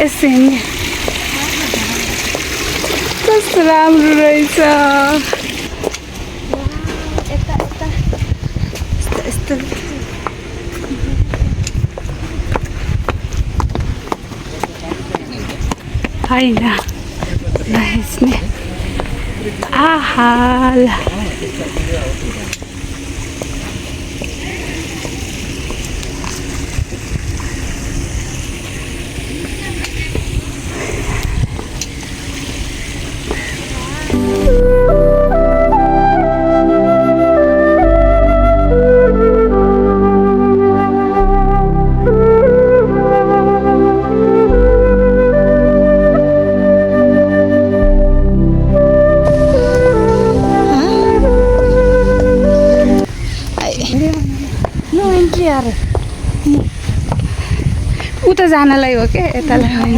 एकछिन कस्तो राम्रो रहेछ। यस्तो होइन नहेस्ने आहाल। उता जानलाई हो क्या, यतालाई होइन।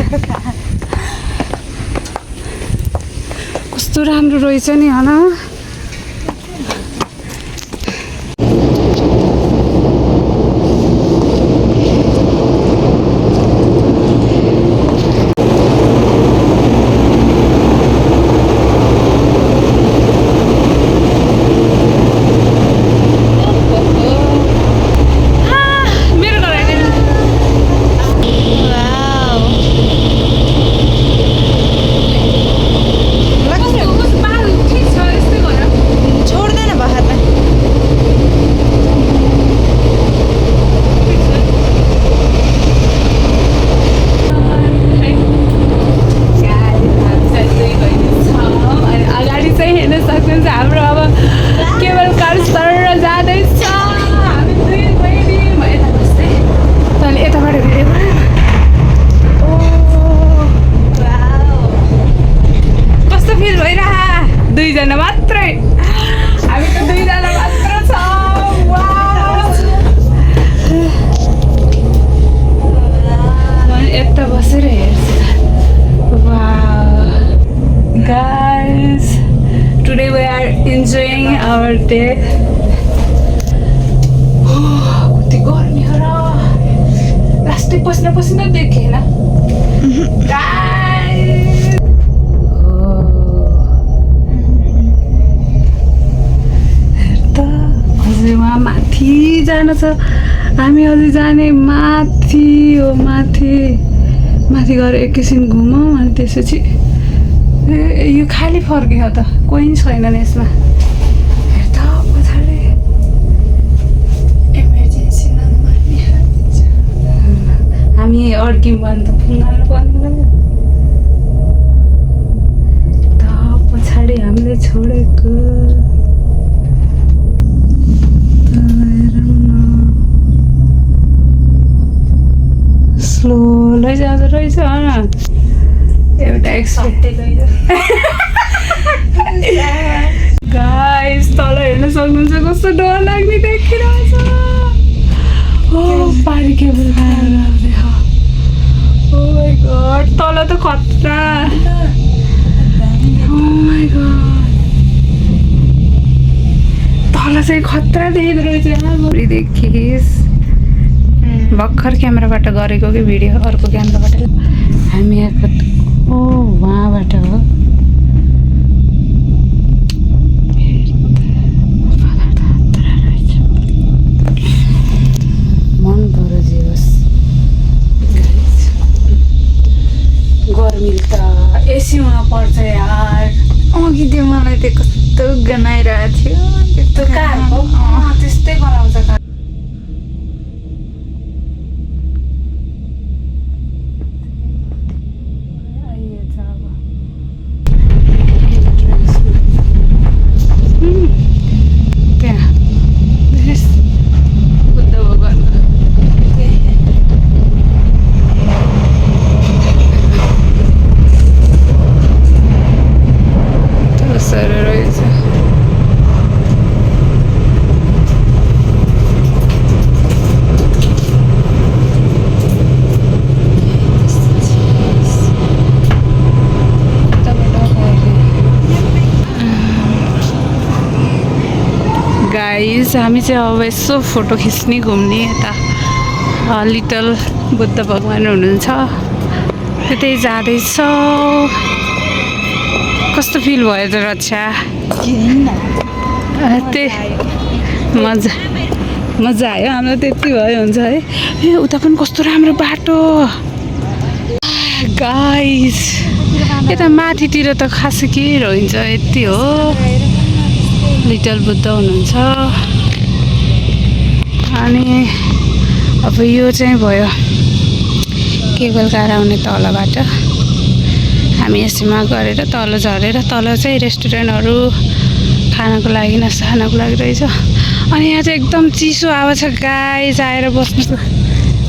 कस्तो राम्रो रहेछ नि होइन। दुईजना मात्रै, हामी त दुईजना मात्र छ। यता बसेर हेर्छु। Guys, today we are enjoying our day. कति गर्मी हो र, लास्टै पसिना पसिना देखेन। वहाँ माथि जान छ, हामी अझै जाने माथि हो। माथि गएर एकैछिन घुमौँ अनि त्यसपछि यो खाली फर्क्यो त, कोही छैन यसमा। हेर त पछाडि इमर्जेन्सी नम्बर हामी अड्क्यौँ भने त पुगाल्नु पर्ने त। पछाडि हामीले छोडेको स्लो लैजाँदो रहेछ एउटा गाइस, तल हेर्न सक्नुहुन्छ कस्तो डर लाग्ने देखिरहेछ। पारी केबल ओ माई गड, तल त खतरा। ओ माई गड, तल चाहिँ खतरा देख्दो रहेछ। देखिस् भर्खर क्यामेराबाट गरेको कि भिडियो, अर्को क्यामेराबाट हामी आएको। ओ वहाँबाट हो। मन पऱ्यो जे होस्। गर्मी त एसी हुन पर्छ यार। अघि त्यो मलाई त्यो कस्तो गनाइरहेको थियो। त्यो कारको त्यस्तै गनाउँछ कार। गाइस, हामी चाहिँ अब यसो फोटो खिच्ने घुम्ने यता लिटल बुद्ध भगवान हुनुहुन्छ। त्यतै जाँदैछ कस्तो फिल भयो त रक्षा त्यही मजा आयो हामीलाई त्यति भयो हुन्छ है ए उता पनि कस्तो राम्रो बाटो गाइस यता माथितिर त खासै के रहन्छ यति हो लिटल बुद्ध हुनुहुन्छ अनि अब यो चाहिँ भयो केबल कार आउने तलबाट हामी यसमा गरेर तल झरेर तल चाहिँ रेस्टुरेन्टहरू खानको लागि नास्ता खानको लागि रहेछ अनि यहाँ चाहिँ एकदम चिसो हावा छ गाइस आएर बस्नु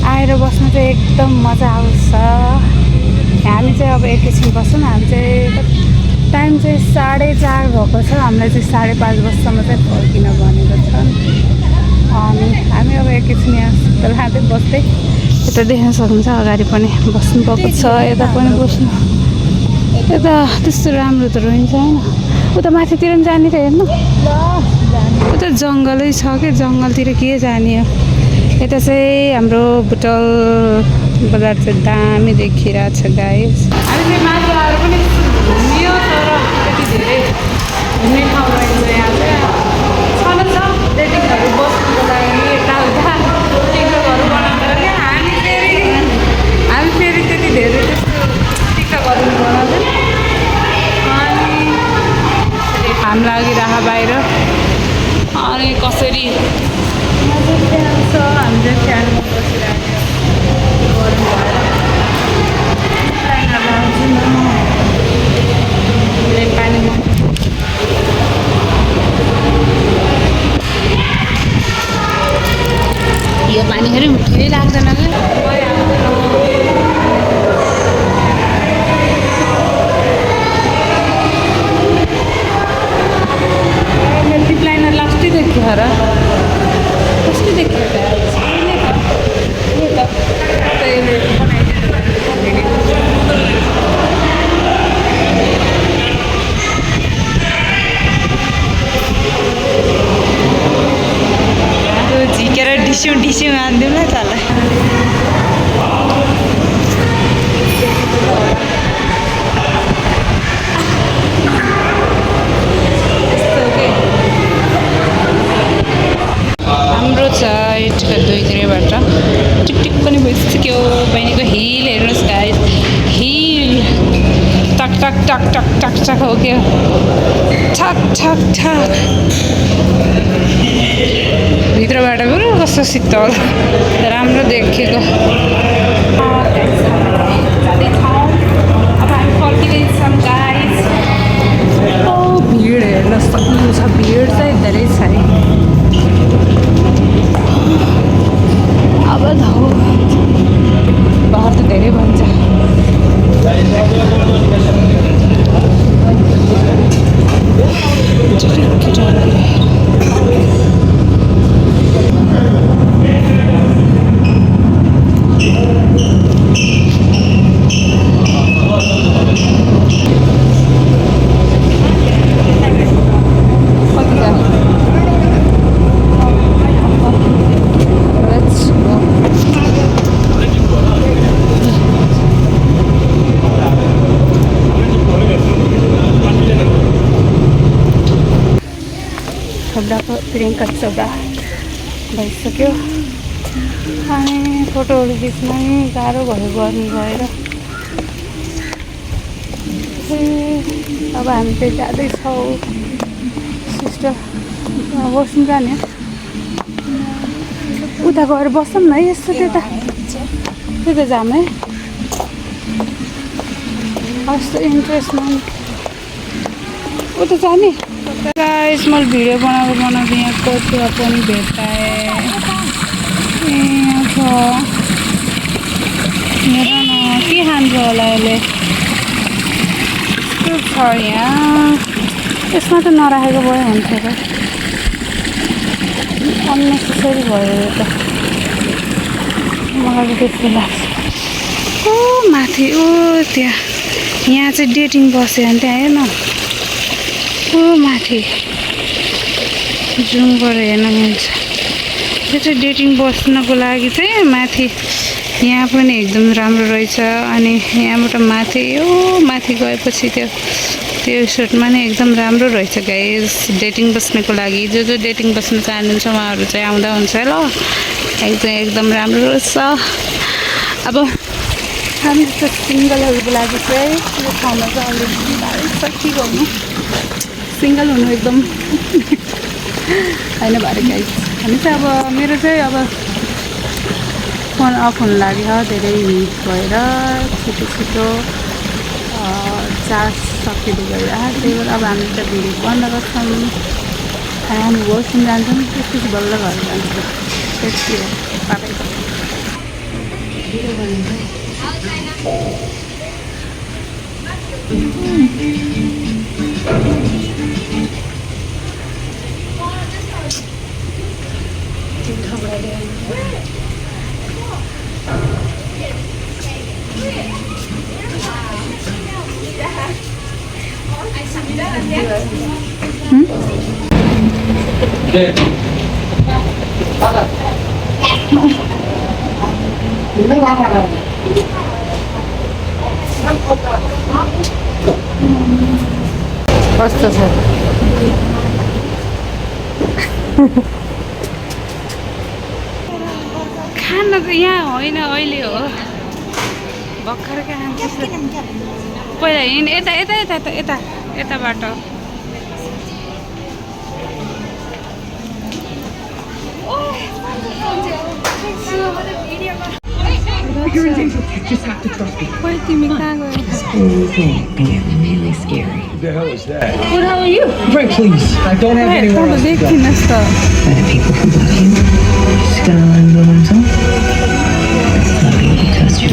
चाहिँ एकदम मजा आउँछ हामी चाहिँ अब एकैछिन बस्छौँ हामी चाहिँ टाइम चाहिँ 4:30 भएको छ हामीलाई चाहिँ 5:30 बजीसम्म चाहिँ फर्किन भनेको छ अनि हामी अब एकैछिन यहाँ शीतल खाँदै बस्दै यता देख्न सक्नुहुन्छ अगाडि पनि बस्नुभएको छ यता पनि बस्नु यता त्यस्तो राम्रो त रहन्छ होइन उता माथितिर पनि जाने त हेर्नु उता जङ्गलै छ क्या जङ्गलतिर के जाने हो यता चाहिँ हाम्रो बुटल बजार चाहिँ दामी देखिरहेको छ गाइस हामी चाहिँ माथि आएर पनि घुमियो तर त्यति धेरै घुम्ने ठाउँ रहेछ यहाँ चाहिँ छ डेटिङहरू बस्नुको लागि यताउता टिकटकहरू बनाउँदा क्या हामी फेरि त्यति धेरै त्यस्तो टिकटकहरू बनाउँदैन अनि घाम लागिरह बाहिर अनि कसरी फ्यान छ हामी चाहिँ फ्यानमा बसिरहेको गरम भएर पानीमा यो पानीहरू मिठै लाग्दैन क्या टिप लाइनर लास्टै देखियो र कस्तो देखियो झिकेर डिस्यौँ हानिदिउँ न तल हाम्रो छ यतिको दुईतिरबाट टिकटिक पनि भइसक्यो बहिनीको हिल हेर्नुहोस् गाइस हिल टक टक टक टक टक टक हो क्या ठक ठक ठक भित्रबाट बरु कस्तो शीतल राम्रो देखेको अब हामी फर्किँदैछौँ गाइस भिड हेर्न सक्नुहुन्छ भिड चाहिँ धेरै छ है अब धाउ बाहिर त धेरै भन्छ छोड्दाको प्रियङ्का चौडा भइसक्यो अनि फोटोहरू खिच्न गाह्रो भयो गर्मी भएर अब हामी चाहिँ जाँदैछौँ सिस्टर बस्नु जाने उता गएर बसौँ न यस्तो त्यता जाऊँ है कस्तो इन्ट्रेस्टमा उता जाने स्मल भिडियो बनाउँदै यहाँ कचुवा पनि भेटाएँ छ हेर न के खान्छ होला यसले के छ यहाँ यसमा त नराखेको भए हुन्छ त अननेसेसरी भयो यो त मलाई त त्यस्तो लाग्छ ओ माथि ओ त्यहाँ यहाँ चाहिँ डेटिङ बस्यो भने त्यहाँ हेर्न ओ माथि जुम गरेर हेर्न मिल्छ यो चाहिँ डेटिङ बस्नको लागि चाहिँ माथि यहाँ पनि एकदम राम्रो रहेछ। अनि यहाँबाट माथि यो माथि गएपछि त्यो रिसोर्टमा नै एकदम राम्रो रहेछ गाइस, डेटिङ बस्नको लागि। जो डेटिङ बस्न चाहनुहुन्छ उहाँहरू चाहिँ आउँदा हुन्छ ल। एकदम राम्रो रहेछ। अब हामी जस्तो सिङ्गलहरूको लागि चाहिँ यो ठाउँमा चाहिँ अलिकति गाह्रो छ के गर्नु। सिङ्गल हुनु एकदम होइन भरे गाइस। हामी चाहिँ अब मेरो चाहिँ अब फोन अफ हुन लाग्यो, धेरै हिट भएर छिटो चार्ज सकिँदै गयो। त्यही भएर अब हामी त भिडियो बन्द गर्छौँ, हामी वसरुम जान्छौँ, त्यसपछि बल्ल घर जान्छौँ। त्यति हो। कस्तो छ खाना त यहाँ होइन, अहिले हो भर्खर खान्छ। पहिला हिँड यता यता यता यता यताबाट तिमी कहाँ गयो? Really scary. What the hell is that? Good, how are you? Right, please. I don't have anywhere else to go. देखिनुहोस् त। By the people who love you. Just gonna let him go himself. Let's not be able to trust you.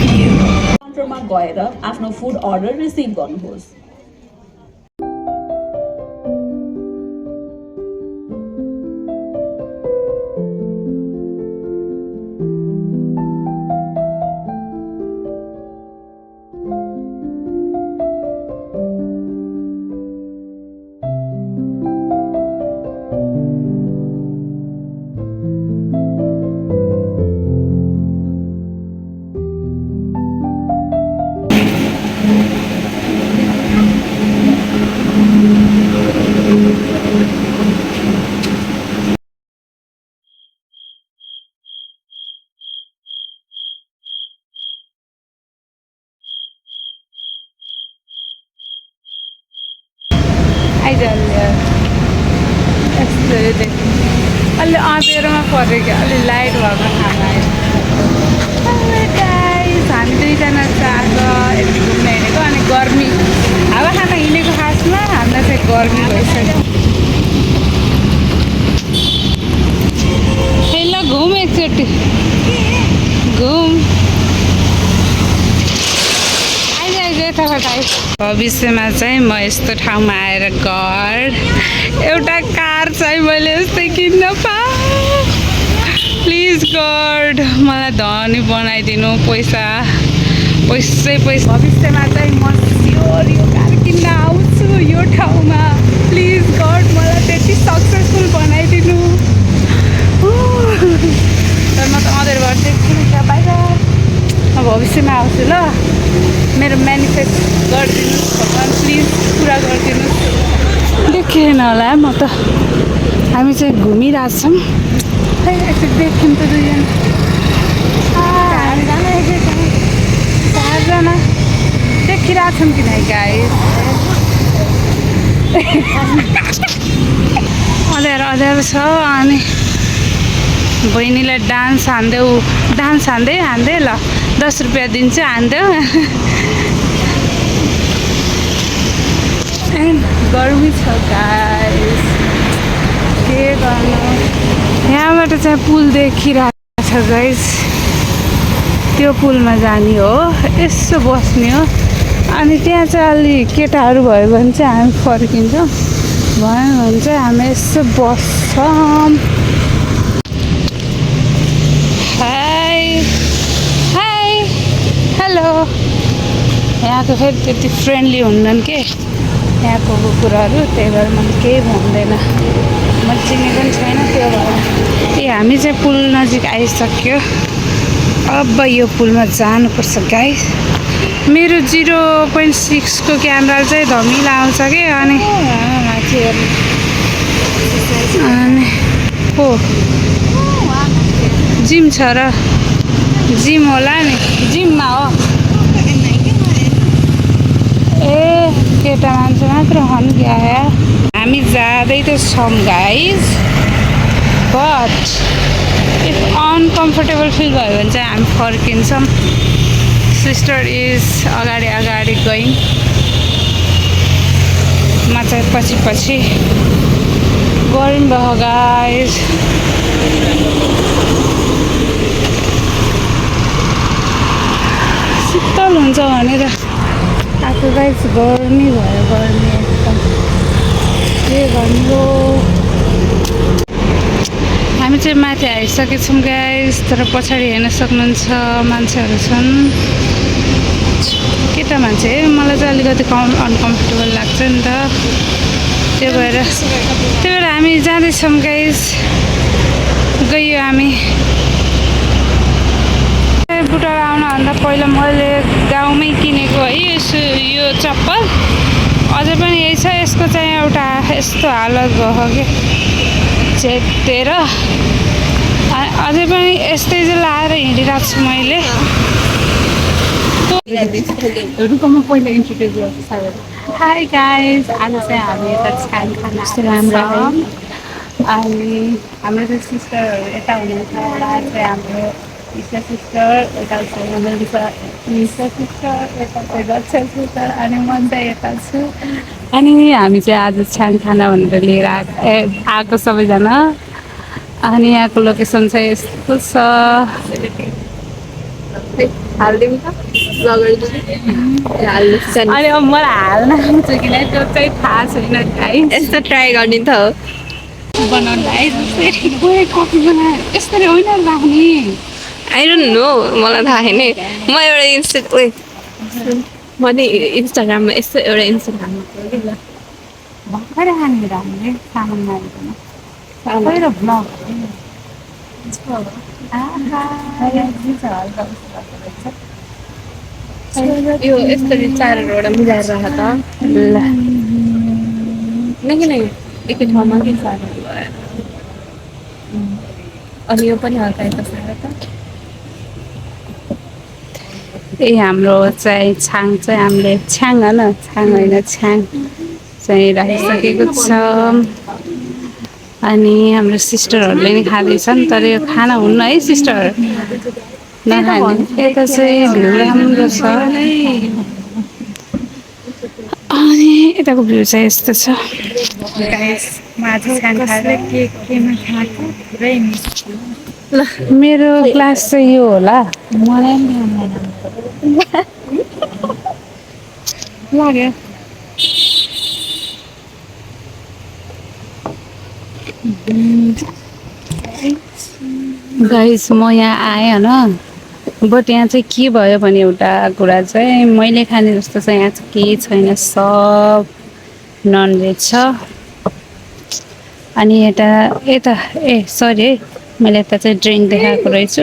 काउन्टरमा गएर आफ्नो food order receive गर्नुहोस्। आइजल्यो यस्तो अलि अँधेरोमा पऱ्यो क्या, अलि light भएको ठाउँमा आयो। गाइस हामी दुईजना चाहिँ आज यति घुम्न हिँडेको। अनि गर्मी हावा खान हिँडेको खासमा हामीलाई चाहिँ गर्मी भइसक्यो। ए ल घुम एकचोटि घुम भविष्यमा चाहिँ म यस्तो ठाउँमा आएर घर एउटा कार चाहिँ मैले यस्तै किन्न पाएँ। प्लिज गड मलाई धनी बनाइदिनु, पैसा भविष्यमा चाहिँ म स्योर यो कार किन्न आउँछु यो ठाउँमा। प्लिज गड मलाई त्यति सक्सेसफुल बनाइदिनु। तर म त अँधेर घर देख्छु क्या बाहिर। म भविष्यमा आउँछु ल। मेरो मेनिफेस्ट गरिदिनुहोस् भगवान्, प्लिज पुरा गरिदिनुहोस्। देखेन होला म त। हामी चाहिँ घुमिरहेछौँ। खै एकचोटि देख्यौँ त दुईजना। चारजना देखिरहेछौँ कि नै गाइस। अँध्यारो छ। अनि बहिनीलाई डान्स हान्दै ल 10 रुपियाँ दिन्छु हान्देऊ। गर्मी छ गाइस, के गर्नु। यहाँबाट चाहिँ पुल देखिरहेको छ गाइस। त्यो पुलमा जाने हो, यसो बस्ने हो। अनि त्यहाँ चाहिँ अलि केटाहरू भयो भने चाहिँ हामी फर्किन्छौँ, भएन भने चाहिँ हामी यसो बस्छौँ। हेलो। यहाँको फेरि त्यति फ्रेन्डली हुन्नन् के यहाँको कुकुरहरू, त्यही भएर मलाई केही भन्दैन। म चिनेको पनि छैन त्यो भएर। ए हामी चाहिँ पुल नजिक आइसक्यो। अब यो पुलमा जानुपर्छ गाइस। मेरो 0.6 को क्यामेरा चाहिँ धमिलो आउँछ कि अनि हो जिम छ र जिम होला नि जिममा हो ए केटा मान्छे मात्र हन क्या हामी जाँदै त छौँ guys but if uncomfortable feel भयो भने चाहिँ हामी फर्किन्छौँ सिस्टर इज अगाडि अगाडि गइन् म चाहिँ पछि पछि गरौँ भयो गाइस शीतल हुन्छ भनेर आएको गाइस गर्मी भयो गर्मी एकदम के गर्नु हामी चाहिँ माथि आइसकेछौँ गाइस तर पछाडि हेर्न सक्नुहुन्छ मान्छेहरू छन् केटा मान्छे मलाई चाहिँ अलिकति अनकम्फर्टेबल लाग्छ नि त त्यही भएर हामी जाँदैछौँ गाइस गयो हामी बुटार आउनुभन्दा पहिला मैले गाउँमै किनेको है यो चप्पल अझै पनि यही छ यसको चाहिँ एउटा यस्तो हालत भयो कि चेतेर अझै पनि यस्तै चाहिँ लाएर हिँडिरहेको छु मैले हाई गाइस आज चाहिँ हामी यता छान खाना राम्रो अनि हाम्रो चाहिँ सिस्टरहरू यता हुनुहुन्छ एउटा चाहिँ हाम्रो ईशा सिस्टर यता चाहिँ निशा सिस्टर यता चाहिँ रक्षा सिस्टर अनि म चाहिँ यता छु अनि हामी चाहिँ आज छान खाना भनेर लिएर आएको सबैजना अनि यहाँको लोकेसन चाहिँ यस्तो छ हालिदिउँ त अनि अब मलाई हाल्न आउँछ कि नै त्यो चाहिँ थाहा छैन यस्तो ट्राई गर्ने त हो बनाउनु है जसरी कफी बनाएर यसरी होइन राख्ने आई डोन्ट नो मलाई थाहा छैन म एउटा मैले इन्स्टाग्राममा यस्तो एउटा इन्स्टाग्राममा भर्खरै हानेर हामीले सामान नआइकन पहिलो ब्लग यो यस्तरी चारवटा मिलाएर राख त ल नै एकै ठाउँमा के चारहरू भयो अनि यो पनि हल्का यता सार त ए हाम्रो चाहिँ छाङ चाहिँ हामीले छ्याङ होइन छाङ होइन छ्याङ चाहिँ राखिसकेको छ अनि हाम्रो सिस्टरहरूले नि खाँदैछन् तर यो खाना हुन्न है सिस्टर नखाने यता चाहिँ भ्यू राम्रो छ अनि यताको भ्यू चाहिँ यस्तो छ ल मेरो क्लास चाहिँ यो होला मलाई लाग्यो गाइस म यहाँ आएँ होइन बट यहाँ चाहिँ के भयो भने एउटा कुरा चाहिँ मैले खाने जस्तो चाहिँ यहाँ चाहिँ केही छैन सब ननभेज छ अनि यता ए सरी है मैले यता चाहिँ ड्रिङ्क देखाएको रहेछु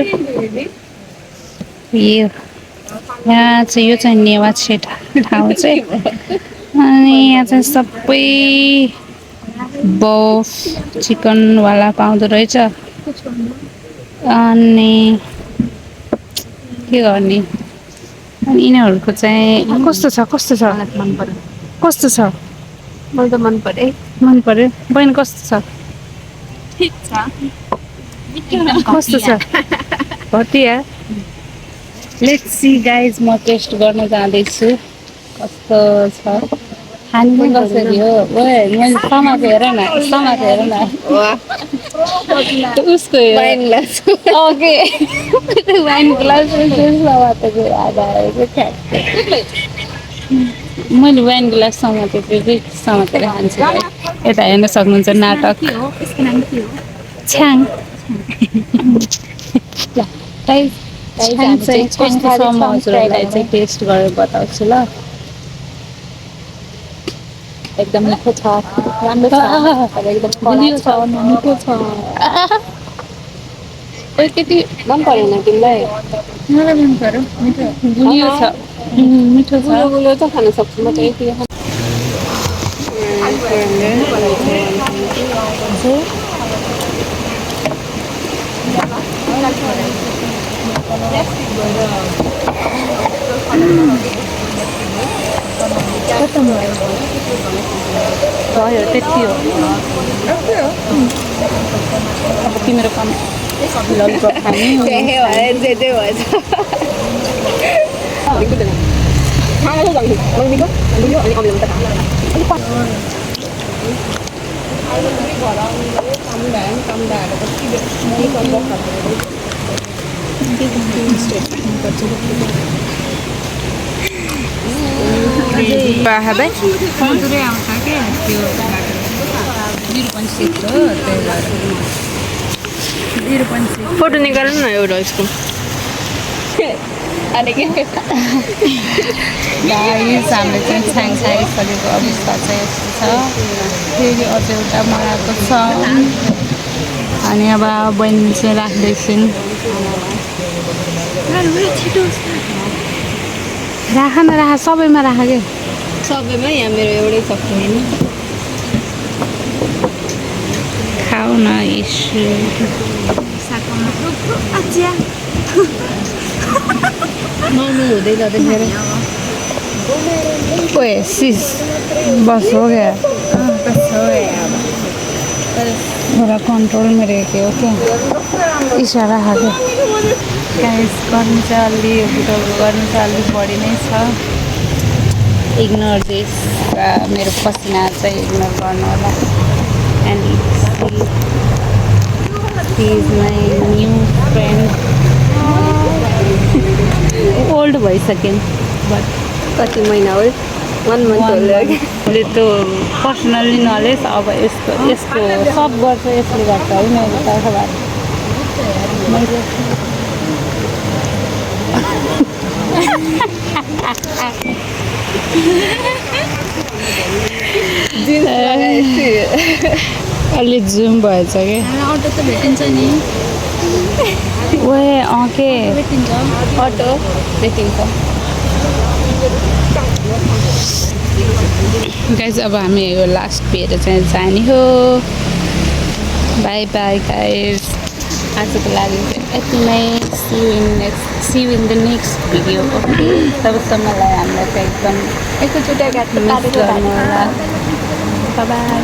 यहाँ चाहिँ यो चाहिँ नेवा छेट ठाउँ चाहिँ अनि यहाँ चाहिँ सबै बफ चिकनवाला पाउँदो रहेछ अनि के गर्ने अनि यिनीहरूको चाहिँ कस्तो छ मन पर्यो कस्तो छ मलाई त मन पर्यो बहिनी कस्तो छ ठिक छ कस्तो छ घटिया लेट्स सी गाइज म टेस्ट गर्न जाँदैछु कस्तो छ खानु कसरी हो मैले समाएको हेर न उसको wine glass okay wine glass मैले वाइन ग्लास समातेको समातेर खान्छु यता हेर्न सक्नुहुन्छ नाटक छ्याङ चाहिँ कस्तो छ म हजुरहरूलाई चाहिँ टेस्ट गरेर बताउँछु ल एकदम मिठो छ राम्रो छ एकदम मिठो छ खोइ त्यति मन परेन तिमीलाई मलाई मन पर्यो मिठो गुलियो छ मिठो छ गुलियो गुलियो त खान सक्छु म त यति भयो त्यति हो अब तिम्रो काम ललिपप खाने Have it? मधुरै आउँछ के त्यो 0.6 हो त्यही भएर 0.6 फोटो निकाल्नु न एउटा यसको गाइस हामीले चाहिँ छाङछाइसकेको अवस्था चाहिँ यस्तो छ फेरि अझ एउटा मगाएको छ अनि अब बहिनी चाहिँ राख्दैछन् राख न राख सबैमा राख के सबैमा यहाँ मेरो एउटै सक्छु होइन खाऊ न यसो मर्नु हुँदै जाँदाखेरि ओए सिस बस हो गया थोड़ा कंट्रोल में रह के ओके इशारा हाले गाइस गर्नु चाहिँ अलि गर्नु चाहिँ अलिक बढी नै छ इग्नोर दिस मेरो पसिना चाहिँ इग्नोर गर्नु होला and he is my new friend old भइसक्यो बट कति महिना हो 1 month होला उसले त्यो पर्सनल्ली नलेज अब यसको सब गर्छ यसले गर्छ है मेरो तर्फबाट मैले अलि जुम भएछ कि अटो त भेटिन्छ नि ओए के अटो भेटिन्छ गाइज अब हामी यो लास्ट पिएर चाहिँ जाने हो बाई बाई गाइज आजको लागि चाहिँ यति नै see you in the next video तबसम्मलाई हामीलाई चाहिँ एकदम एकैचोटि मिस गर्नु होला बाई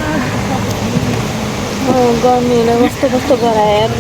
गर्मीले कस्तो कस्तो गरायो यार